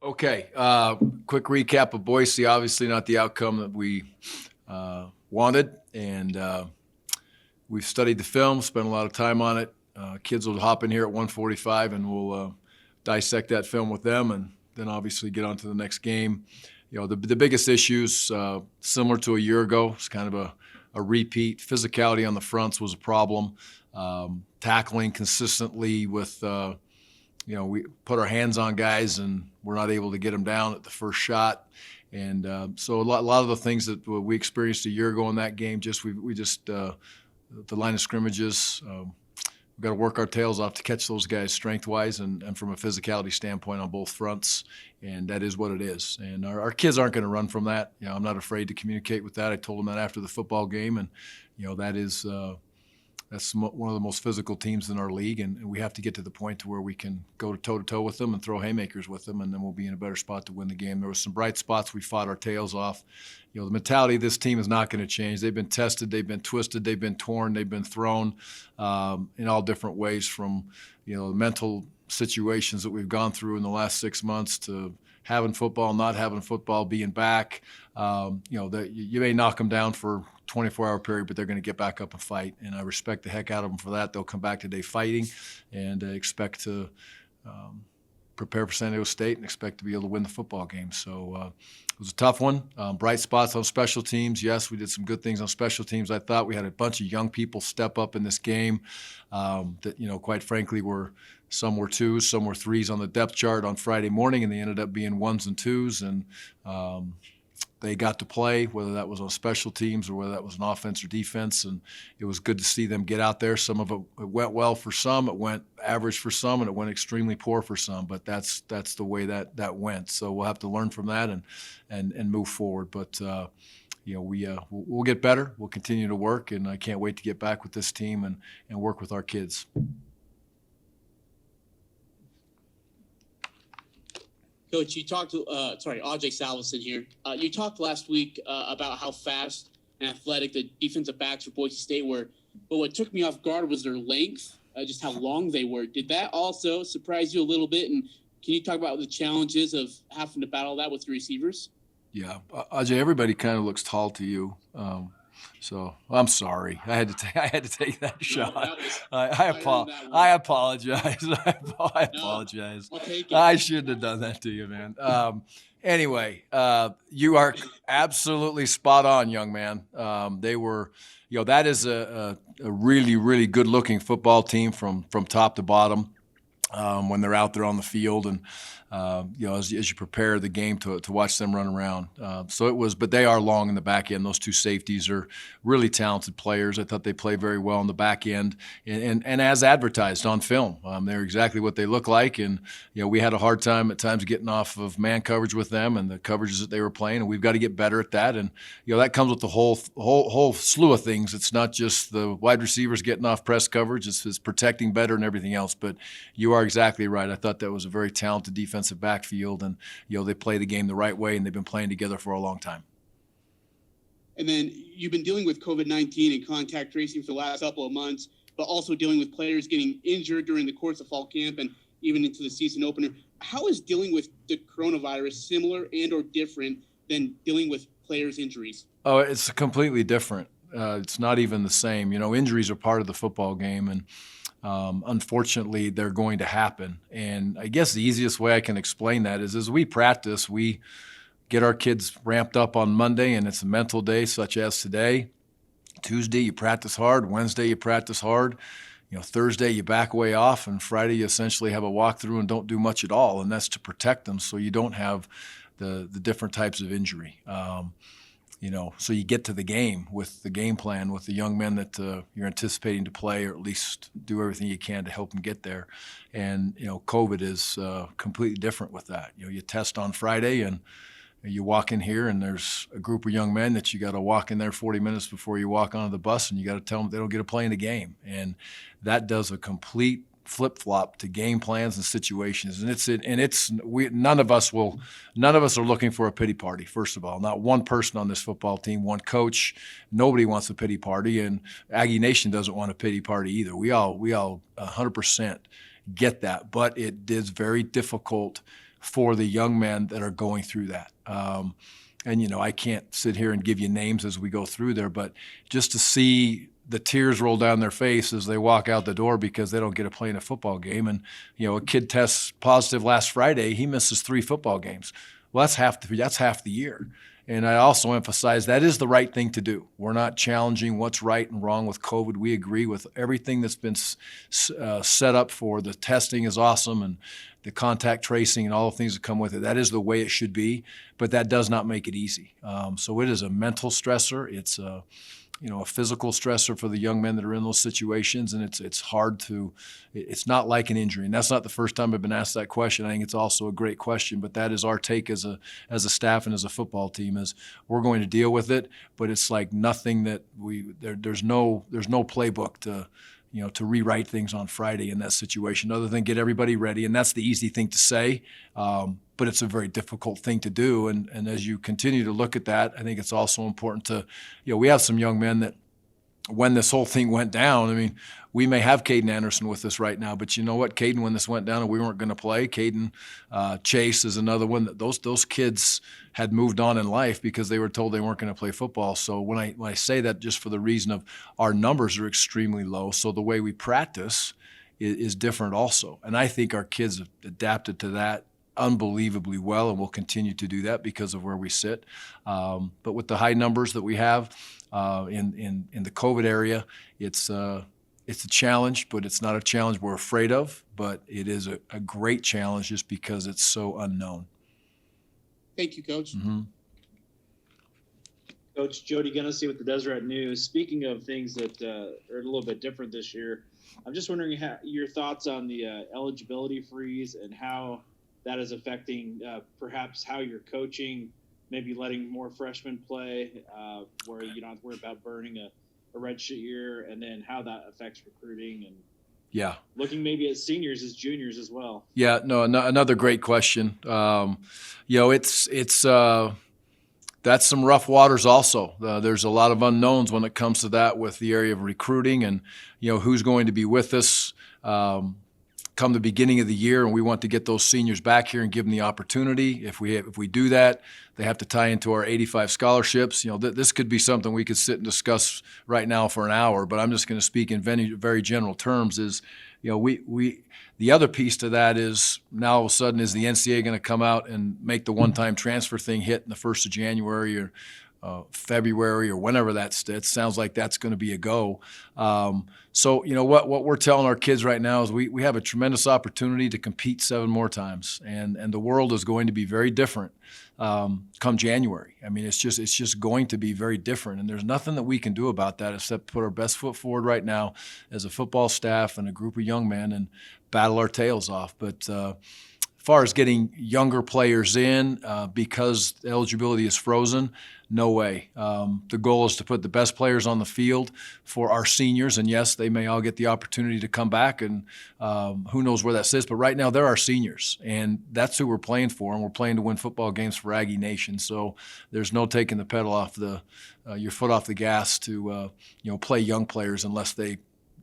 Okay, quick recap of Boise. Obviously, not the outcome that we wanted, and we've studied the film, spent a lot of time on it. Kids will hop in here at 1:45, and we'll dissect that film with them, and then obviously get on to the next game. The biggest issues, similar to a year ago, it's kind of a repeat. Physicality on the fronts was a problem. Tackling consistently with we put our hands on guys and we're not able to get them down at the first shot. And so a lot of the things that we experienced a year ago in that game, the line of scrimmages, we've got to work our tails off to catch those guys strength-wise and from a physicality standpoint on both fronts. And that is what it is. And our kids aren't going to run from that. I'm not afraid to communicate with that. I told them that after the football game. And, that's one of the most physical teams in our league, and we have to get to the point to where we can go toe-to-toe with them and throw haymakers with them, and then we'll be in a better spot to win the game. There were some bright spots. We fought our tails off. The mentality of this team is not going to change. They've been tested. They've been twisted. They've been torn. They've been thrown in all different ways, from the mental situations that we've gone through in the last 6 months to having football, not having football, being back. You may knock them down for 24-hour period, but they're going to get back up and fight. And I respect the heck out of them for that. They'll come back today fighting, and expect to prepare for San Diego State and expect to be able to win the football game. So it was a tough one. Bright spots on special teams. Yes, we did some good things on special teams. I thought we had a bunch of young people step up in this game that, quite frankly, some were twos, some were threes on the depth chart on Friday morning, and they ended up being ones and twos. And they got to play, whether that was on special teams or whether that was an offense or defense, and it was good to see them get out there. Some of it went well for some, it went average for some, and it went extremely poor for some. But that's the way that went. So we'll have to learn from that and move forward. But we'll get better. We'll continue to work, and I can't wait to get back with this team and work with our kids. Coach, you talked to, Ajay Salvesen here. You talked last week about how fast and athletic the defensive backs for Boise State were. But what took me off guard was their length, just how long they were. Did that also surprise you a little bit? And can you talk about the challenges of having to battle that with your receivers? Yeah, Ajay, everybody kind of looks tall to you. So I'm sorry. I had to take that shot. I apologize. I apologize. I'll take it. I shouldn't have done that to you, man. Anyway, you are absolutely spot on, young man. They were, that is a really, really good-looking football team from top to bottom. When they're out there on the field, and as you prepare the game to watch them run around. But they are long in the back end. Those two safeties are really talented players. I thought they played very well in the back end, and as advertised on film, they're exactly what they look like. And we had a hard time at times getting off of man coverage with them and the coverages that they were playing, and we've got to get better at that. And that comes with the whole slew of things. It's not just the wide receivers getting off press coverage. It's protecting better and everything else. But you are exactly right. I thought that was a very talented defensive backfield, and they play the game the right way, and they've been playing together for a long time. And then you've been dealing with COVID-19 and contact tracing for the last couple of months, but also dealing with players getting injured during the course of fall camp and even into the season opener. How is dealing with the coronavirus similar and or different than dealing with players' injuries? Oh, it's completely different. It's not even the same. Injuries are part of the football game, and unfortunately, they're going to happen. And I guess the easiest way I can explain that is as we practice, we get our kids ramped up on Monday, and it's a mental day such as today. Tuesday, you practice hard. Wednesday, you practice hard. Thursday, you back way off, and Friday, you essentially have a walkthrough and don't do much at all, and that's to protect them so you don't have the different types of injury. So you get to the game with the game plan with the young men that you're anticipating to play, or at least do everything you can to help them get there. And, COVID is completely different with that. You test on Friday, and you walk in here, and there's a group of young men that you got to walk in there 40 minutes before you walk onto the bus, and you got to tell them they don't get to play in the game. And that does a complete flip-flop to game plans and situations, none of us are looking for a pity party. First of all, not one person on this football team, one coach, nobody wants a pity party, and Aggie Nation doesn't want a pity party either. We all 100% get that, but it is very difficult for the young men that are going through that. And, I can't sit here and give you names as we go through there, but just to see the tears roll down their face as they walk out the door because they don't get to play in a football game. And, a kid tests positive last Friday, he misses 3 football games. Well, that's half the year. And I also emphasize that is the right thing to do. We're not challenging what's right and wrong with COVID. We agree with everything that's been set up for. The testing is awesome and the contact tracing and all the things that come with it. That is the way it should be, but that does not make it easy. So it is a mental stressor. It's a physical stressor for the young men that are in those situations, and it's hard to. It's not like an injury, and that's not the first time I've been asked that question. I think it's also a great question, but that is our take as a staff and as a football team is we're going to deal with it, but it's like nothing that there's no playbook to rewrite things on Friday in that situation other than get everybody ready, and that's the easy thing to say. But it's a very difficult thing to do. And as you continue to look at that, I think it's also important to, we have some young men that when this whole thing went down, we may have Caden Anderson with us right now, but you know what? Caden, when this went down and we weren't going to play, Caden Chase is another one that those kids had moved on in life because they were told they weren't going to play football. So when I say that, just for the reason of our numbers are extremely low, so the way we practice is different also. And I think our kids have adapted to that unbelievably well, and we'll continue to do that because of where we sit. But with the high numbers that we have in the COVID area, it's a challenge, but it's not a challenge we're afraid of. But it is a great challenge just because it's so unknown. Thank you, Coach. Mm-hmm. Coach Jody Gunnessy with the Deseret News. Speaking of things that are a little bit different this year, I'm just wondering your thoughts on the eligibility freeze and how that is affecting perhaps how you're coaching, maybe letting more freshmen play where you don't have to worry about burning a redshirt year, and then how that affects recruiting and looking maybe at seniors as juniors as well. Yeah, no, another great question. It's that's some rough waters also. There's a lot of unknowns when it comes to that with the area of recruiting and, who's going to be with us come the beginning of the year, and we want to get those seniors back here and give them the opportunity. If we do that, they have to tie into our 85 scholarships. This could be something we could sit and discuss right now for an hour, but I'm just going to speak in very general terms. Is the other piece to that is now all of a sudden is the NCAA going to come out and make the one-time transfer thing hit in the 1st of January or February or whenever it sounds like that's going to be a go. So what we're telling our kids right now is we have a tremendous opportunity to compete 7 more times, and the world is going to be very different come January. It's just going to be very different, and there's nothing that we can do about that except put our best foot forward right now as a football staff and a group of young men and battle our tails off. But as far as getting younger players in because eligibility is frozen, no way. The goal is to put the best players on the field for our seniors, and yes, they may all get the opportunity to come back, and who knows where that sits. But right now, they're our seniors, and that's who we're playing for, and we're playing to win football games for Aggie Nation. So there's no taking the pedal off your foot off the gas to play young players unless they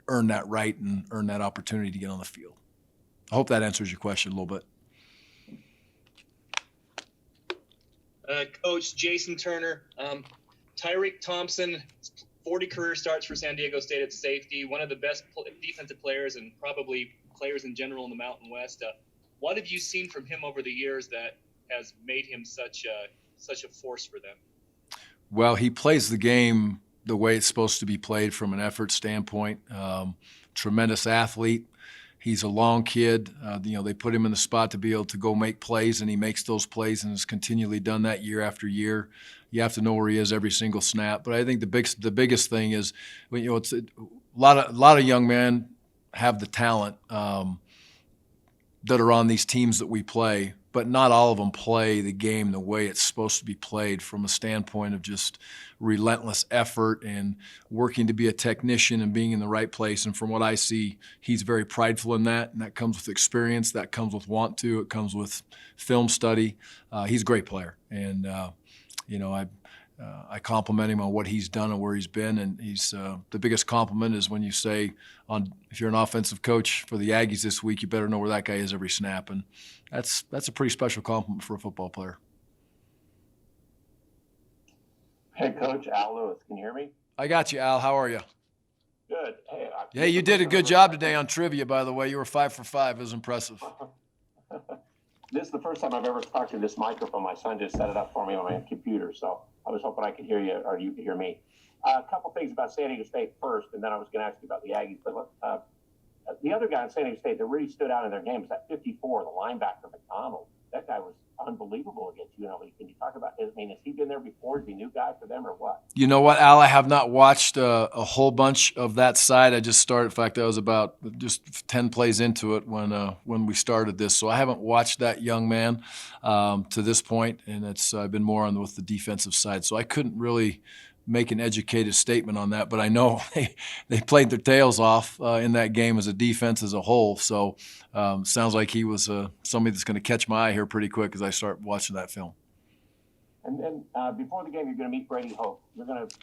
earn that right and earn that opportunity to get on the field. I hope that answers your question a little bit. Coach Jason Turner, Tyreek Thompson, 40 career starts for San Diego State at safety, one of the best defensive players and probably players in general in the Mountain West. What have you seen from him over the years that has made him such a force for them? Well, he plays the game the way it's supposed to be played from an effort standpoint. Tremendous athlete. He's a long kid. They put him in the spot to be able to go make plays, and he makes those plays and has continually done that year after year. You have to know where he is every single snap. But I think the biggest thing is, it's a lot of young men have the talent that are on these teams that we play, but not all of them play the game the way it's supposed to be played from a standpoint of just relentless effort and working to be a technician and being in the right place. And from what I see, he's very prideful in that, and that comes with experience, that comes with want to, it comes with film study. He's a great player, and I compliment him on what he's done and where he's been, and he's the biggest compliment is when you say, if you're an offensive coach for the Aggies this week, you better know where that guy is every snap, and that's a pretty special compliment for a football player. Hey, Coach, Al Lewis, can you hear me? I got you, Al. How are you? Good. Hey, you did a good job today on trivia, by the way. You were 5 for 5. It was impressive. This is the first time I've ever talked to this microphone. My son just set it up for me on my computer, so I was hoping I could hear you or you could hear me. A couple things about San Diego State first, and then I was going to ask you about the Aggies. But the other guy in San Diego State that really stood out in their game was that 54, the linebacker McDonald. That guy was unbelievable against UNLV. Can you talk about? I mean, has he been there before? Is he a new guy for them or what? You know what, Al? I have not watched a whole bunch of that side. I just started. In fact, I was about just 10 plays into it when we started this, so I haven't watched that young man to this point, and I've been more on with the defensive side, so I couldn't really make an educated statement on that, but I know they played their tails off in that game as a defense as a whole. So sounds like he was somebody that's going to catch my eye here pretty quick as I start watching that film. And then before the game, you're going to meet Brady Hoke.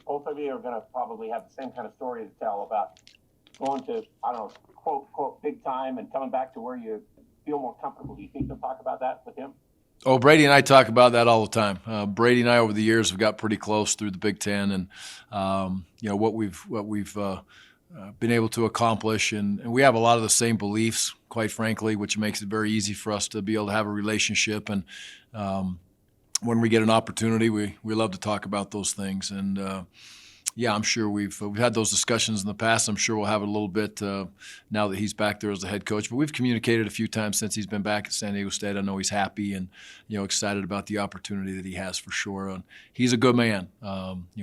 Both of you are going to probably have the same kind of story to tell about going to, I don't know, quote, big time and coming back to where you feel more comfortable. Do you think you'll talk about that with him? Oh, Brady and I talk about that all the time. Brady and I over the years have got pretty close through the Big Ten, and what we've been able to accomplish, and we have a lot of the same beliefs, quite frankly, which makes it very easy for us to be able to have a relationship. And when we get an opportunity, we love to talk about those things. And I'm sure we've had those discussions in the past. I'm sure we'll have it a little bit now that he's back there as the head coach. But we've communicated a few times since he's been back at San Diego State. I know he's happy and excited about the opportunity that he has for sure. And he's a good man.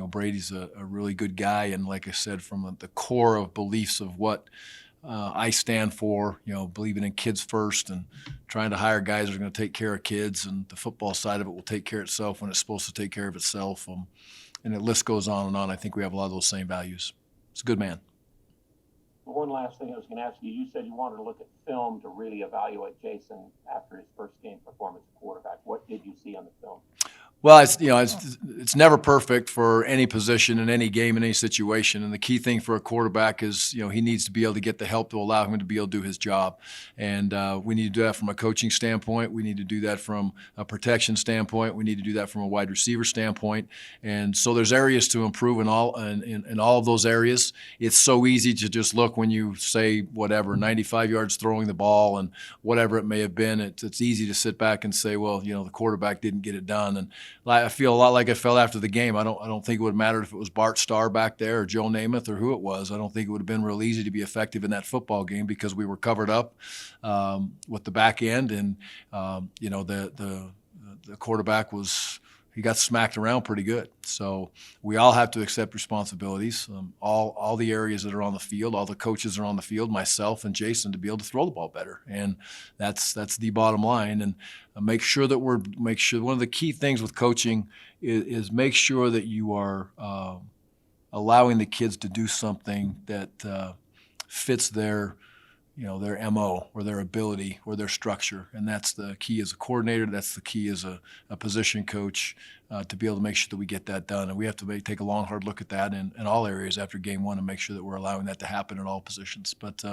Brady's a really good guy, and like I said, from the core of beliefs of what I stand for, believing in kids first and trying to hire guys that are going to take care of kids, and the football side of it will take care of itself when it's supposed to take care of itself. And the list goes on and on. I think we have a lot of those same values. He's a good man. One last thing I was going to ask you. You said you wanted to look at film to really evaluate Jason after his first game performance at quarterback. What did you see on the film? Well, it's never perfect for any position in any game in any situation, and the key thing for a quarterback is he needs to be able to get the help to allow him to be able to do his job, and we need to do that from a coaching standpoint. We need to do that from a protection standpoint. We need to do that from a wide receiver standpoint, and so there's areas to improve in all of those areas. It's so easy to just look when you say whatever 95 yards throwing the ball and whatever it may have been. It's easy to sit back and say, well, the quarterback didn't get it done, and I feel a lot like I felt after the game. I don't think it would have mattered if it was Bart Starr back there or Joe Namath or who it was. I don't think it would have been real easy to be effective in that football game because we were covered up with the back end, and the quarterback he got smacked around pretty good. So we all have to accept responsibilities. All the areas that are on the field, all the coaches are on the field, myself and Jason, to be able to throw the ball better, and that's the bottom line. And make sure one of the key things with coaching is make sure that you are allowing the kids to do something that fits their MO or their ability or their structure. And that's the key as a coordinator. That's the key as a position coach to be able to make sure that we get that done. And we have to take a long, hard look at that in all areas after game one and make sure that we're allowing that to happen in all positions. But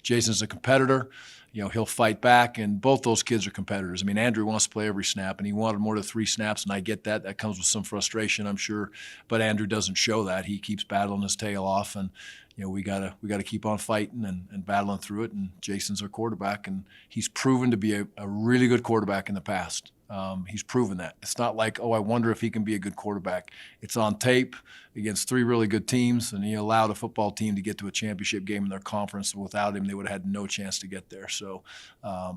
Jason's a competitor. He'll fight back, and both those kids are competitors. I mean, Andrew wants to play every snap, and he wanted more than 3 snaps, and I get that. That comes with some frustration, I'm sure. But Andrew doesn't show that. He keeps battling his tail off, and we gotta keep on fighting and battling through it. And Jason's our quarterback, and he's proven to be a really good quarterback in the past. He's proven that. It's not like, I wonder if he can be a good quarterback. It's on tape against 3 really good teams, and he allowed a football team to get to a championship game in their conference. Without him, they would have had no chance to get there. So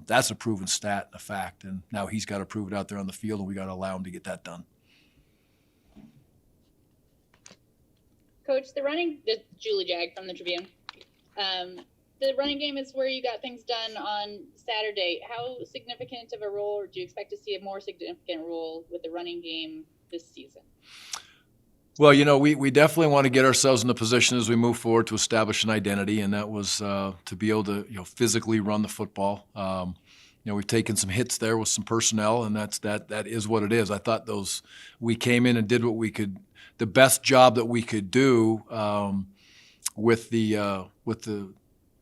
that's a proven stat, a fact. And now he's got to prove it out there on the field, and we got to allow him to get that done. Coach, Julie Jag from the Tribune. The running game is where you got things done on Saturday. How significant of a role, or do you expect to see a more significant role with the running game this season? Well, we definitely want to get ourselves in the position as we move forward to establish an identity, and that was to be able to physically run the football. we've taken some hits there with some personnel, and that is what it is. I thought we came in and did what we could, the best job that we could do with the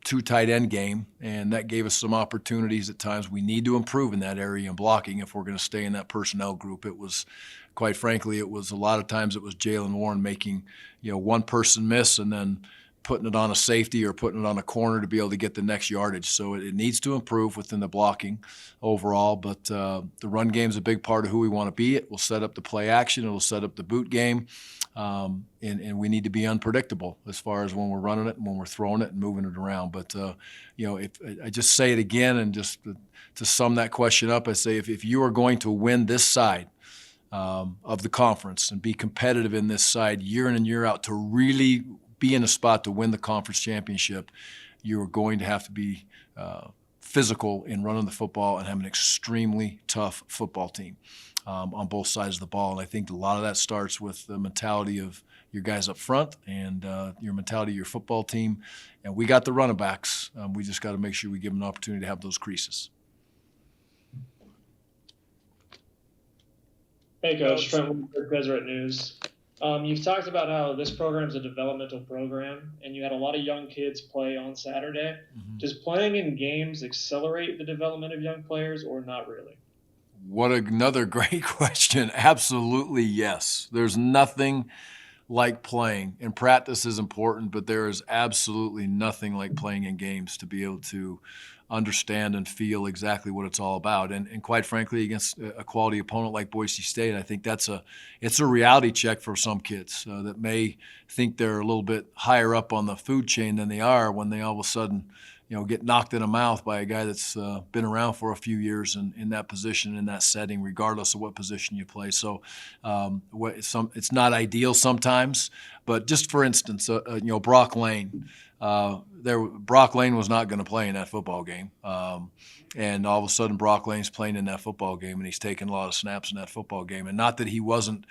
two tight end game, and that gave us some opportunities at times. We need to improve in that area in blocking if we're going to stay in that personnel group. It was, quite frankly, a lot of times it was Jalen Warren making, one person miss and then putting it on a safety or putting it on a corner to be able to get the next yardage. So it needs to improve within the blocking overall, but the run game is a big part of who we want to be. It will set up the play action. It will set up the boot game. And we need to be unpredictable as far as when we're running it and when we're throwing it and moving it around. But, if I just say it again, and just to sum that question up, I say if you are going to win this side of the conference and be competitive in this side year in and year out, to really be in a spot to win the conference championship, you are going to have to be physical in running the football and have an extremely tough football team on both sides of the ball. And I think a lot of that starts with the mentality of your guys up front and your mentality of your football team. And we got the running backs. We just got to make sure we give them an opportunity to have those creases. Hey, Coach. Trent Williams, Deseret News. You've talked about how this program is a developmental program, and you had a lot of young kids play on Saturday. Mm-hmm. Does playing in games accelerate the development of young players, or not really? What another great question. Absolutely, yes. There's nothing like playing. And practice is important, but there is absolutely nothing like playing in games to be able to understand and feel exactly what it's all about. And quite frankly, against a quality opponent like Boise State, I think it's a reality check for some kids that may think they're a little bit higher up on the food chain than they are when they all of a sudden get knocked in the mouth by a guy that's been around for a few years in that position, in that setting, regardless of what position you play. So it's not ideal sometimes, but just for instance, Brock Lane. Brock Lane was not going to play in that football game. And all of a sudden Brock Lane's playing in that football game, and he's taking a lot of snaps in that football game. And not that he wasn't,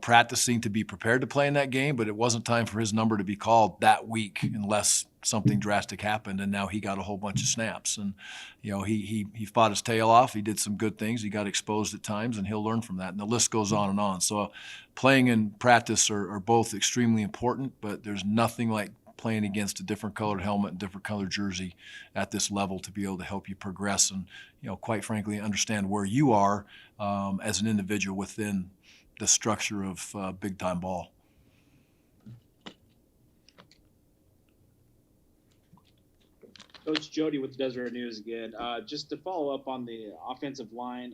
practicing to be prepared to play in that game, but it wasn't time for his number to be called that week unless something drastic happened, and now he got a whole bunch of snaps. And, he fought his tail off. He did some good things. He got exposed at times, and he'll learn from that. And the list goes on and on. So playing and practice are both extremely important, but there's nothing like playing against a different colored helmet and different colored jersey at this level to be able to help you progress and, quite frankly, understand where you are as an individual within the structure of big-time ball. Coach Jody with the Deseret News again. Just to follow up on the offensive line,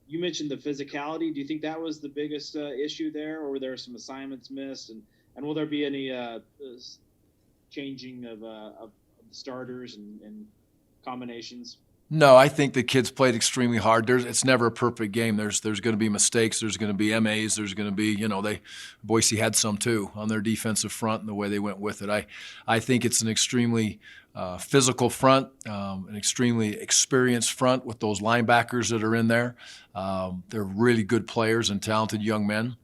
you mentioned the physicality. Do you think that was the biggest issue there, or were there some assignments missed? And will there be any changing of the starters and combinations? No, I think the kids played extremely hard. It's never a perfect game. There's going to be mistakes. There's going to be MAs. There's going to be, Boise had some too on their defensive front and the way they went with it. I think it's an extremely physical front, an extremely experienced front with those linebackers that are in there. They're really good players and talented young men,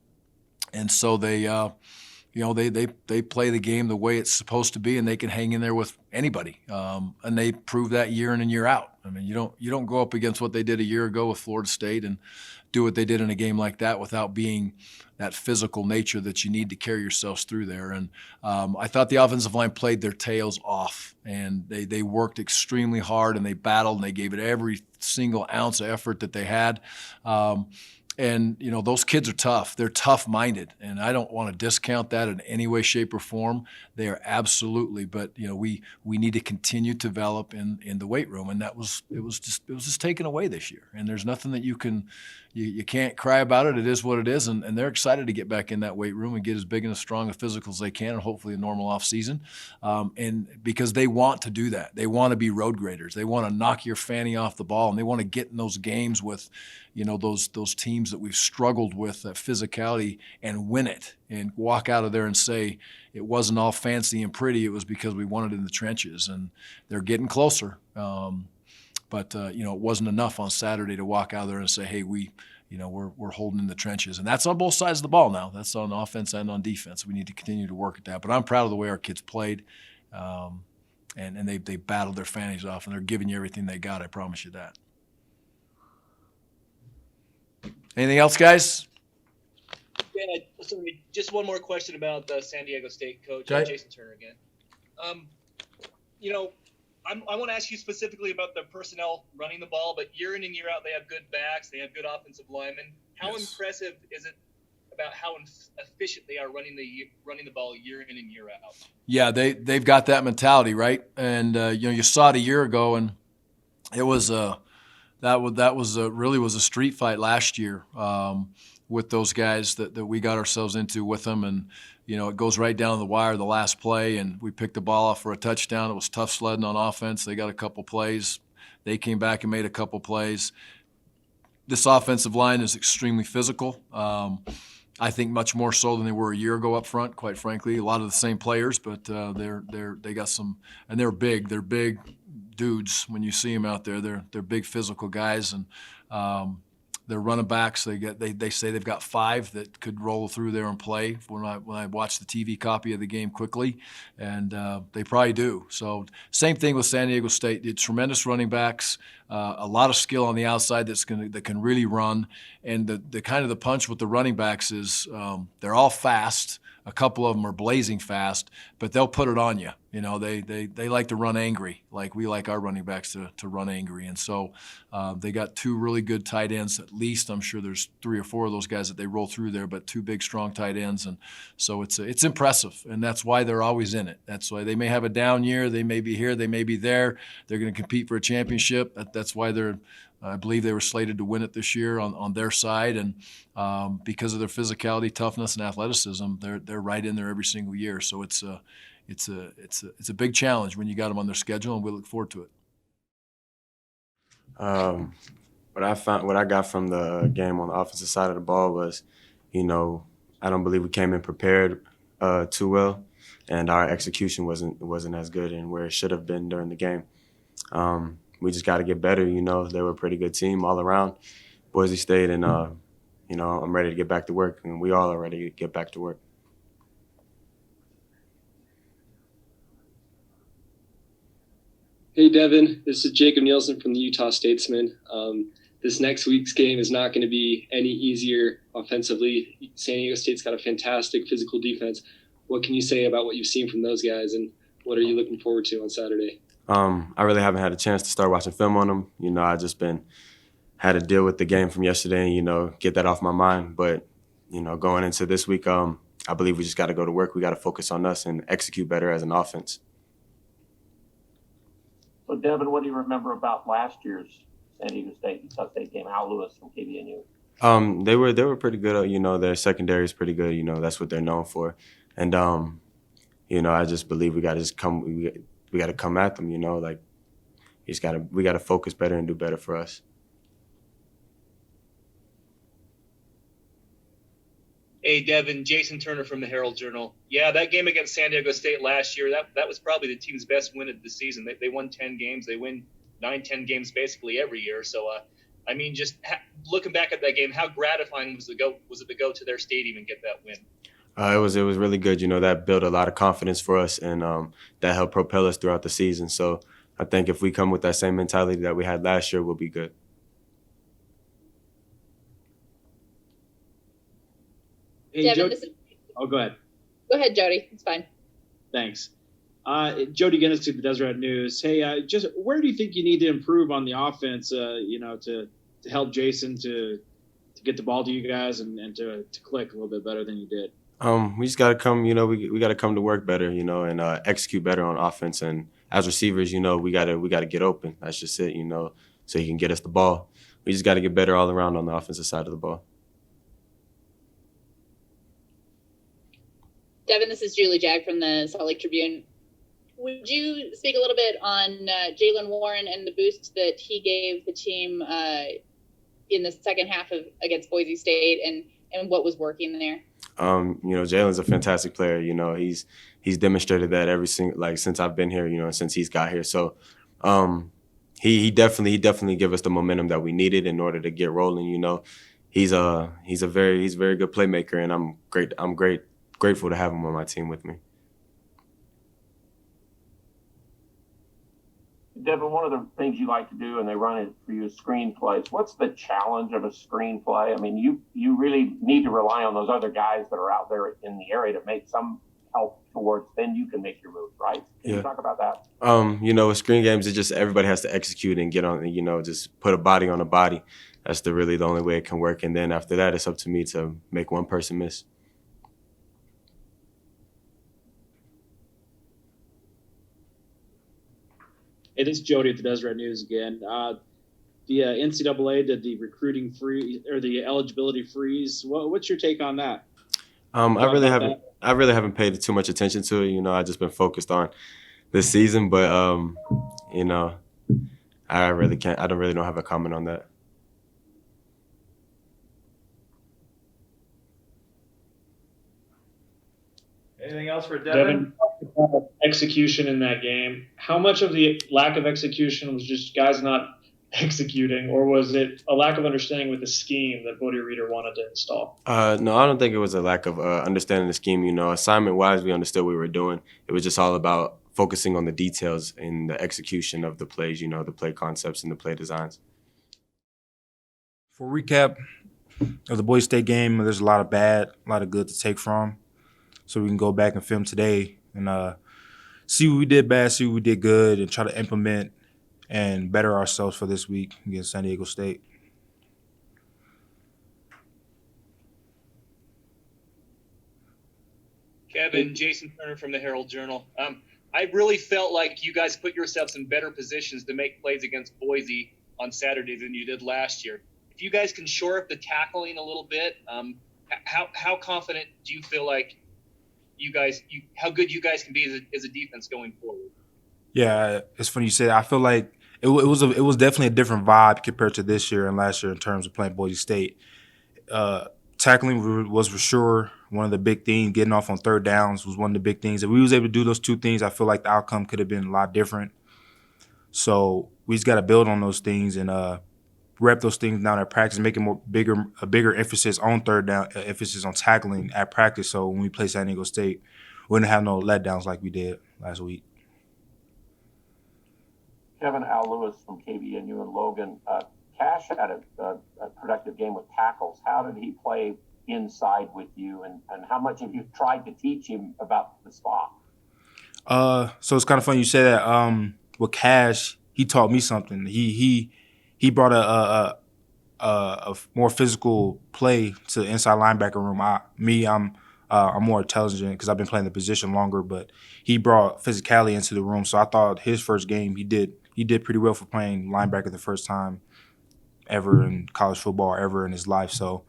and so they play the game the way it's supposed to be, and they can hang in there with anybody. And they prove that year in and year out. I mean, you don't go up against what they did a year ago with Florida State and do what they did in a game like that without being that physical nature that you need to carry yourselves through there. And I thought the offensive line played their tails off, and they worked extremely hard, and they battled, and they gave it every single ounce of effort that they had. And, those kids are tough. They're tough-minded, and I don't want to discount that in any way, shape, or form. They are absolutely, but, we need to continue to develop in the weight room, and it was just taken away this year. And there's nothing that you can't cry about it. It is what it is, and they're excited to get back in that weight room and get as big and as strong a physical as they can, and hopefully a normal off season. And because they want to do that. They want to be road graders. They want to knock your fanny off the ball, and they want to get in those games with, those teams that we've struggled with, that physicality, and win it and walk out of there and say it wasn't all fancy and pretty. It was because we won it in the trenches, and they're getting closer. But it wasn't enough on Saturday to walk out there and say, hey, we're holding in the trenches. And that's on both sides of the ball now. That's on offense and on defense. We need to continue to work at that. But I'm proud of the way our kids played. And they battled their fannies off, and they're giving you everything they got. I promise you that. Anything else, guys? Yeah, sorry, just one more question about San Diego State coach, Okay. Jason Turner again. You know, I want to ask you specifically about the personnel running the ball, but year in and year out, they have good backs, they have good offensive linemen. How Yes. impressive is it about how efficient they are running the ball year in and year out? Yeah, they've got that mentality, right? And you saw it a year ago, and it was really was a street fight last year with those guys that we got ourselves into with them, and it goes right down the wire, the last play, and we picked the ball off for a touchdown. It was tough sledding on offense. They got a couple plays. They came back and made a couple plays. This offensive line is extremely physical. I think much more so than they were a year ago up front, quite frankly. A lot of the same players, but they got some, and they're big. They're big dudes when you see them out there. They're big physical guys, and they're running backs. They say they've got 5 that could roll through there and play. When I watch the TV copy of the game quickly, and they probably do. So same thing with San Diego State. It's tremendous running backs, a lot of skill on the outside that can really run, and the kind of the punch with the running backs is they're all fast. A couple of them are blazing fast, but they'll put it on you. They like to run angry, like we like our running backs to run angry. And so they got 2 really good tight ends, at least. I'm sure there's 3 or 4 of those guys that they roll through there, but 2 big, strong tight ends. And so it's impressive, and that's why they're always in it. That's why they may have a down year. They may be here. They may be there. They're going to compete for a championship. That's why I believe they were slated to win it this year on their side, and because of their physicality, toughness, and athleticism, they're right in there every single year. So it's a big challenge when you got them on their schedule, and we look forward to it. What I got from the game on the offensive side of the ball was, I don't believe we came in prepared too well, and our execution wasn't as good and where it should have been during the game. We just got to get better. They were a pretty good team all around, Boise State, and I'm ready to get back to work, and we all are ready to get back to work. Hey, Devin, this is Jacob Nielsen from the Utah Statesman. This next week's game is not going to be any easier offensively. San Diego State's got a fantastic physical defense. What can you say about what you've seen from those guys, and what are you looking forward to on Saturday? I really haven't had a chance to start watching film on them. I just had to deal with the game from yesterday and, get that off my mind. But, going into this week, I believe we just got to go to work. We got to focus on us and execute better as an offense. So, Devin, what do you remember about last year's San Diego Utah State game? Al Lewis from KVNU. They were pretty good. Their secondary is pretty good. That's what they're known for. And, I just believe we got to come at them. We got to focus better and do better for us. Hey, Devin, Jason Turner from the Herald Journal. Yeah, that game against San Diego State last year, that was probably the team's best win of the season. They won 10 games. They win 9-10 games basically every year. So, looking back at that game, how gratifying was it to go to their stadium and get that win? It was really good. That built a lot of confidence for us, and that helped propel us throughout the season. So I think if we come with that same mentality that we had last year, we'll be good. Hey, Devin, Jody. Oh, go ahead. Go ahead, Jody. It's fine. Thanks. Jody Guinness to the Deseret News. Hey, just where do you think you need to improve on the offense, to help Jason to get the ball to you guys and to click a little bit better than you did? We just got to come, we got to come to work better, and execute better on offense. And as receivers, we got to get open. That's just it, so he can get us the ball. We just got to get better all around on the offensive side of the ball. Devin, this is Julie Jagg from the Salt Lake Tribune. Would you speak a little bit on Jalen Warren and the boost that he gave the team in the second half against Boise State, and what was working there? Jalen's a fantastic player. He's demonstrated that since I've been here, and since he's got here. So he definitely gave us the momentum that we needed in order to get rolling. He's a very good playmaker, and I'm grateful to have him on my team with me. Devin, one of the things you like to do, and they run it for you, is screenplays. What's the challenge of a screenplay? I mean, you really need to rely on those other guys that are out there in the area to make some help towards. Then you can make your move, right? Can you talk about that? With screen games, it's just everybody has to execute and get on. Just put a body on a body. That's really the only way it can work. And then after that, it's up to me to make one person miss. Hey, this is Jody at the Deseret News again. The NCAA did the recruiting freeze or the eligibility freeze. What's your take on that? I really haven't paid too much attention to it. I just been focused on this season, but I really can't. I don't really don't have a comment on that. Anything else for Devin? Execution in that game. How much of the lack of execution was just guys not executing, or was it a lack of understanding with the scheme that Bodie Reader wanted to install? No, I don't think it was a lack of understanding the scheme. Assignment-wise, we understood what we were doing. It was just all about focusing on the details and the execution of the plays, the play concepts and the play designs. For recap of the Boise State game, there's a lot of bad, a lot of good to take from. So we can go back and film today and see what we did bad, see what we did good, and try to implement and better ourselves for this week against San Diego State. Kevin, Jason Turner from the Herald Journal. I really felt like you guys put yourselves in better positions to make plays against Boise on Saturday than you did last year. If you guys can shore up the tackling a little bit, how confident do you feel like how good you guys can be as a defense going forward? Yeah, it's funny you say that. I feel like it was definitely a different vibe compared to this year and last year in terms of playing Boise State. Tackling was for sure one of the big things. Getting off on third downs was one of the big things. If we was able to do those two things, I feel like the outcome could have been a lot different. So we just got to build on those things and rep those things down at practice, make it a bigger emphasis on third down, emphasis on tackling at practice. So when we play San Diego State, we wouldn't have no letdowns like we did last week. Kevin, Al Lewis from KVNU and Logan. Cash had a productive game with tackles. How did he play inside with you, and how much have you tried to teach him about the spot? So it's kind of funny you say that. With Cash, he taught me something. He brought a more physical play to the inside linebacker room. I'm more intelligent because I've been playing the position longer, but he brought physicality into the room. So I thought his first game he did pretty well for playing linebacker the first time ever in college football, ever in his life. So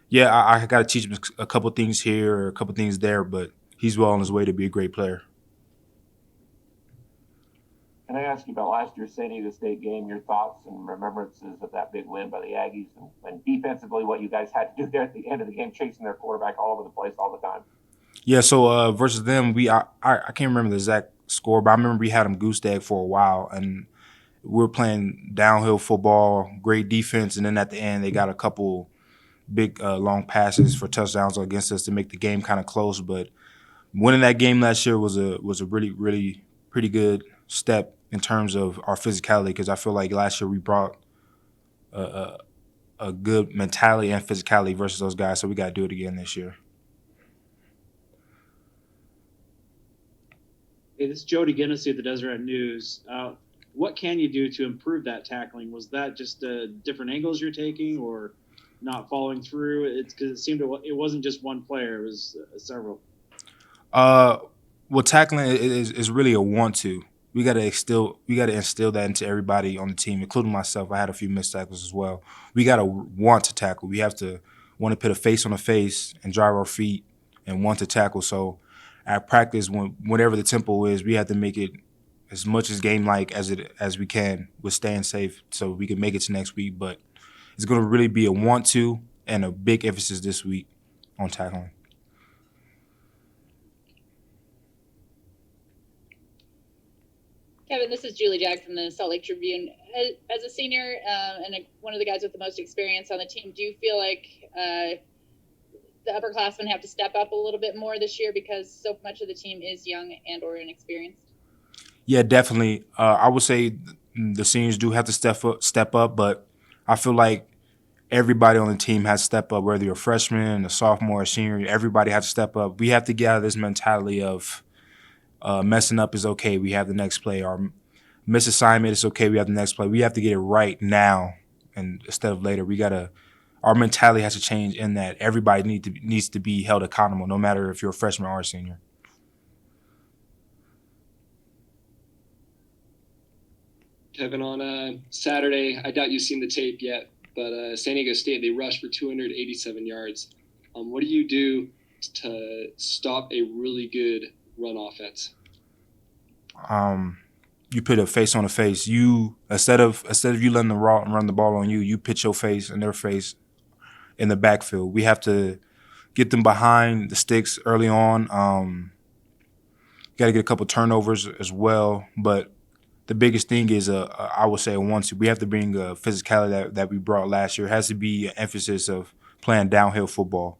yeah, I got to teach him a couple things here, a couple things there, but he's well on his way to be a great player. Can I ask you about last year's San Diego State game, your thoughts and remembrances of that big win by the Aggies, and defensively what you guys had to do there at the end of the game, chasing their quarterback all over the place all the time? Yeah, so versus them, I can't remember the exact score, but I remember we had them goose egg for a while, and we were playing downhill football, great defense, and then at the end they got a couple big long passes for touchdowns against us to make the game kind of close. But winning that game last year was a really, really pretty good step in terms of our physicality, because I feel like last year we brought a good mentality and physicality versus those guys, so we got to do it again this year. Hey, this is Jody Guinness at the Deseret News. What can you do to improve that tackling? Was that just different angles you're taking, or not following through? It's because it wasn't just one player; it was several. Well, tackling is really a want-to. We got to instill that into everybody on the team, including myself. I had a few missed tackles as well. We got to want to tackle. We have to want to put a face on a face and drive our feet and want to tackle. So at practice, whatever the tempo is, we have to make it as much as game-like as we can with staying safe so we can make it to next week. But it's going to really be a want-to and a big emphasis this week on tackling. Kevin, this is Julie Jack from the Salt Lake Tribune. As a senior and one of the guys with the most experience on the team, do you feel like the upperclassmen have to step up a little bit more this year because so much of the team is young and or inexperienced? Yeah, definitely. I would say the seniors do have to step up, but I feel like everybody on the team has to step up, whether you're a freshman, a sophomore, a senior. Everybody has to step up. We have to get out of this mentality of messing up is okay. We have the next play. Or miss assignment is okay. We have the next play. We have to get it right now, and instead of later. Our mentality has to change in that everybody needs to be held accountable, no matter if you're a freshman or a senior. Kevin, on Saturday, I doubt you've seen the tape yet, but San Diego State, they rushed for 287 yards. What do you do to stop a really good run offense? You put a face on a face. You instead of you letting the run the ball on you, you put your face in their face in the backfield. We have to get them behind the sticks early on. Got to get a couple turnovers as well, but the biggest thing is I would say a 1-2. We have to bring a physicality that we brought last year. It has to be an emphasis of playing downhill football.